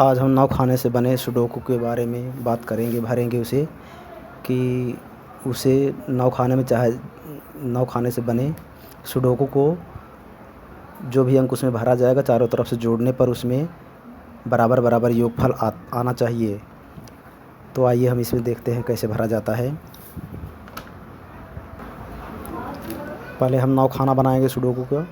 आज हम नौ खाने से बने सुडोकू के बारे में बात करेंगे, भरेंगे उसे कि उसे नौ खाने में चाहे नौ खाने से बने सुडोकू को जो भी अंक उसमें भरा जाएगा चारों तरफ से जोड़ने पर उसमें बराबर बराबर योगफल आना चाहिए। तो आइए हम इसमें देखते हैं कैसे भरा जाता है। पहले हम नौ खाना बनाएंगे सुडोकू का।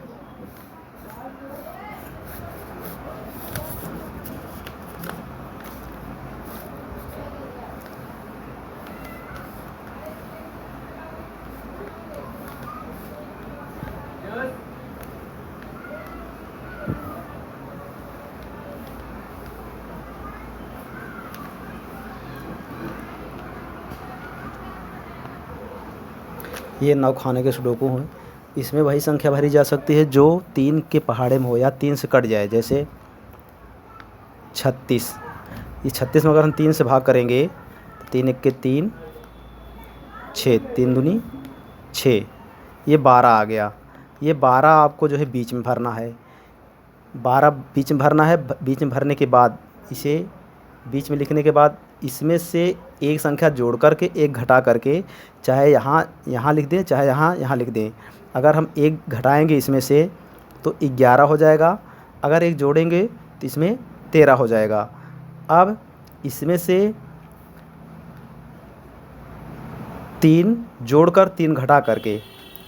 ये नौ खाने के सुडोकू हैं। इसमें वही संख्या भरी जा सकती है जो 3 के पहाड़े में हो या 3 से कट जाए। जैसे 36, ये 36 में अगर हम 3 से भाग करेंगे तो 3 एक के 3, 6, 3 दूनी 6, ये 12 आ गया। ये 12 आपको जो है बीच में भरना है। 12 बीच में भरना है। बीच में भरने के बाद इसे बीच में लिखने के बाद इसमें से एक संख्या जोड़ करके एक घटा करके चाहे यहाँ लिख दें, चाहे यहाँ लिख दें। अगर हम एक घटाएंगे इसमें से तो 11 हो जाएगा। अगर एक जोड़ेंगे तो इसमें 13 हो जाएगा। अब इसमें से 3 जोड़कर 3 घटा करके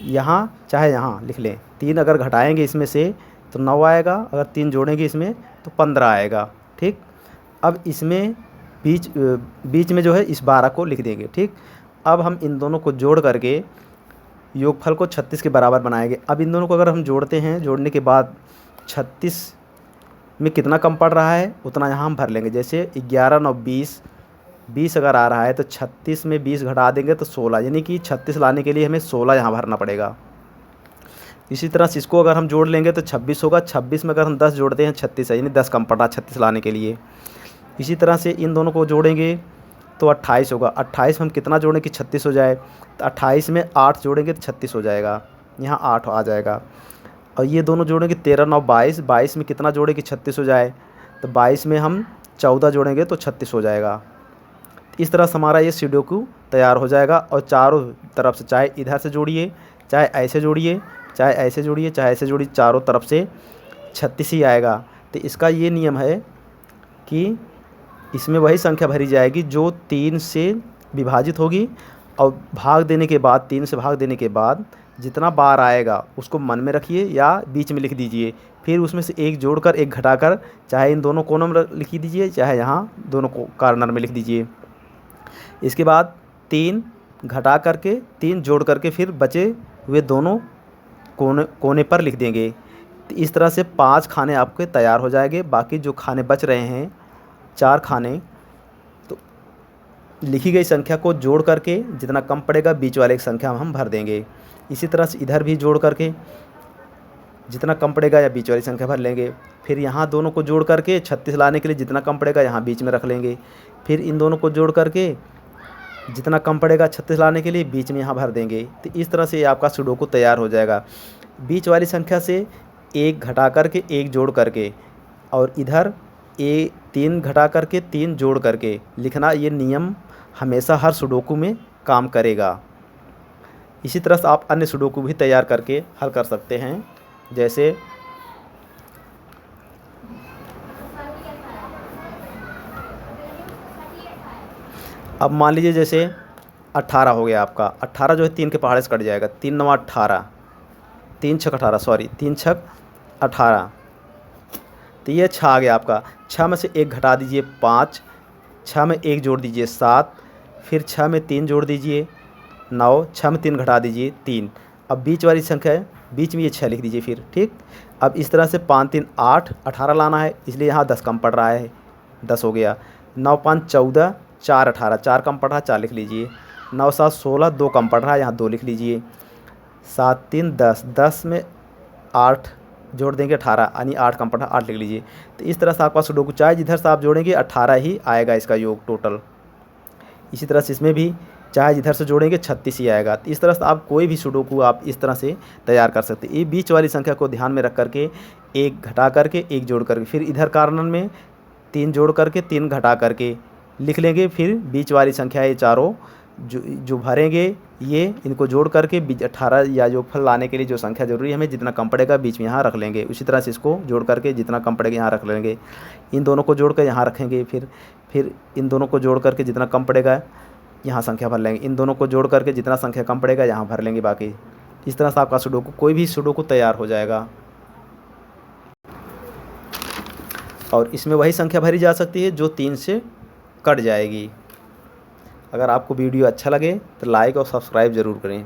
यहाँ चाहे यहाँ लिख लें। 3 अगर घटाएंगे इसमें से तो 9 आएगा। अगर 3 जोड़ेंगे इसमें तो 15 आएगा। ठीक, अब इसमें बीच में जो है इस 12 को लिख देंगे। ठीक, अब हम इन दोनों को जोड़ करके योगफल को 36 के बराबर बनाएंगे। अब इन दोनों को अगर हम जोड़ते हैं, जोड़ने के बाद 36 में कितना कम पड़ रहा है उतना यहाँ हम भर लेंगे। जैसे 11 9 20, 20 अगर आ रहा है तो 36 में 20 घटा देंगे तो 16, यानी कि 36 लाने के लिए हमें 16 यहाँ भरना पड़ेगा। इसी तरह से इसको अगर हम जोड़ लेंगे तो 26 होगा। 26 में अगर हम 10 जोड़ते हैं 36 है, यानी 10 कम पड़ रहा 36 लाने के लिए। इसी तरह से इन दोनों को जोड़ेंगे तो 28 होगा। 28 में हम कितना जोड़ें कि 36 हो जाए, तो 28 में 8 जोड़ेंगे तो 36 हो जाएगा। यहाँ 8 आ जाएगा। और ये दोनों जोड़ेंगे 13 9 22, 22 में कितना जोड़े कि 36 हो जाए, तो 22 में हम 14 जोड़ेंगे तो 36 हो जाएगा। इस तरह से हमारा ये सुडोकू तैयार हो जाएगा। और चारों तरफ से चाहे इधर से जोड़िए, चाहे ऐसे जोड़िए, चाहे ऐसे जोड़िए, चाहे ऐसे जोड़िए, चारों तरफ से 36 ही आएगा। तो इसका ये नियम है कि इसमें वही संख्या भरी जाएगी जो 3 से विभाजित होगी। और भाग देने के बाद 3 से भाग देने के बाद जितना बार आएगा उसको मन में रखिए या बीच में लिख दीजिए। फिर उसमें से एक जोड़कर एक घटाकर चाहे इन दोनों कोनों में लिख दीजिए, चाहे यहाँ दोनों कॉर्नर में लिख दीजिए। इसके बाद 3 घटा करके 3 जोड़ करके फिर बचे हुए दोनों कोने पर लिख देंगे। तो इस तरह से 5 खाने आपके तैयार हो जाएंगे। बाकी जो खाने बच रहे हैं 4 खाने, तो लिखी गई संख्या को जोड़ करके जितना कम पड़ेगा बीच वाले की संख्या हम भर देंगे। इसी तरह से इधर भी जोड़ करके जितना कम पड़ेगा या बीच वाली संख्या भर लेंगे। फिर यहाँ दोनों को जोड़ करके 36 लाने के लिए जितना कम पड़ेगा यहाँ बीच में रख लेंगे। फिर इन दोनों को जोड़ करके जितना कम पड़ेगा 36 लाने के लिए बीच में यहाँ भर देंगे। तो इस तरह से ये आपका सुडोकू तैयार हो जाएगा। बीच वाली संख्या से एक घटा करके एक जोड़ करके, और इधर 3 घटा करके 3 जोड़ करके लिखना। ये नियम हमेशा हर सुडोकू में काम करेगा। इसी तरह से आप अन्य सुडोकू भी तैयार करके हल कर सकते हैं। जैसे अब मान लीजिए जैसे 18 हो गया आपका। 18 जो है 3 के पहाड़े से कट जाएगा। 3 9 18, 3 6 18, सॉरी 3 6 18। तो ये 6 आ गया आपका। 6 में से 1 घटा दीजिए 5, 6 में 1 जोड़ दीजिए 7, फिर 6 में 3 जोड़ दीजिए 9, 6 में 3 घटा दीजिए 3। अब बीच वाली संख्या है, बीच में ये 6 लिख दीजिए फिर। ठीक, अब इस तरह से 5 3 8, 18 लाना है, इसलिए यहाँ 10 कम पड़ रहा है, 10 हो गया। 9 5 14, 4 18, 4 कम पड़ रहा है, 4 लिख लीजिए। 9 7 16, 2 कम पड़ रहा है, यहाँ 2 लिख लीजिए। 7 3 10, 10 में 8 जोड़ देंगे 18, यानी 8 कम पड़ रहा है, 8 लिख लीजिए। तो इस तरह से आपका सुडोकू चाहे जिधर से आप जोड़ेंगे 18 ही आएगा इसका योग टोटल। इसी तरह से इसमें भी चाहे जिधर से जोड़ेंगे 36 ही आएगा। तो इस तरह से आप कोई भी सुडोकू आप इस तरह से तैयार कर सकते हैं। ये बीच वाली संख्या को ध्यान में रख करके एक घटा करके एक जोड़ करके, फिर इधर कॉर्नर में 3 जोड़ करके 3 घटा करके लिख लेंगे। फिर बीच वाली संख्या ये चारों जो भरेंगे ये इनको जोड़ करके 18 या योगफल लाने के लिए जो संख्या ज़रूरी है हमें जितना कम पड़ेगा बीच में यहाँ रख लेंगे। उसी तरह से इसको जोड़ करके जितना कम पड़ेगा यहाँ रख लेंगे। इन दोनों को जोड़ कर यहाँ रखेंगे। फिर इन दोनों को जोड़ करके जितना कम पड़ेगा यहाँ संख्या भर लेंगे। इन दोनों को जोड़ करके जितना संख्या कम पड़ेगा यहाँ भर लेंगे बाकी। इस तरह से आपका सुडोकू कोई भी सुडोकू तैयार हो जाएगा। और इसमें वही संख्या भरी जा सकती है जो 3 से कट जाएगी। अगर आपको वीडियो अच्छा लगे तो लाइक और सब्सक्राइब ज़रूर करें।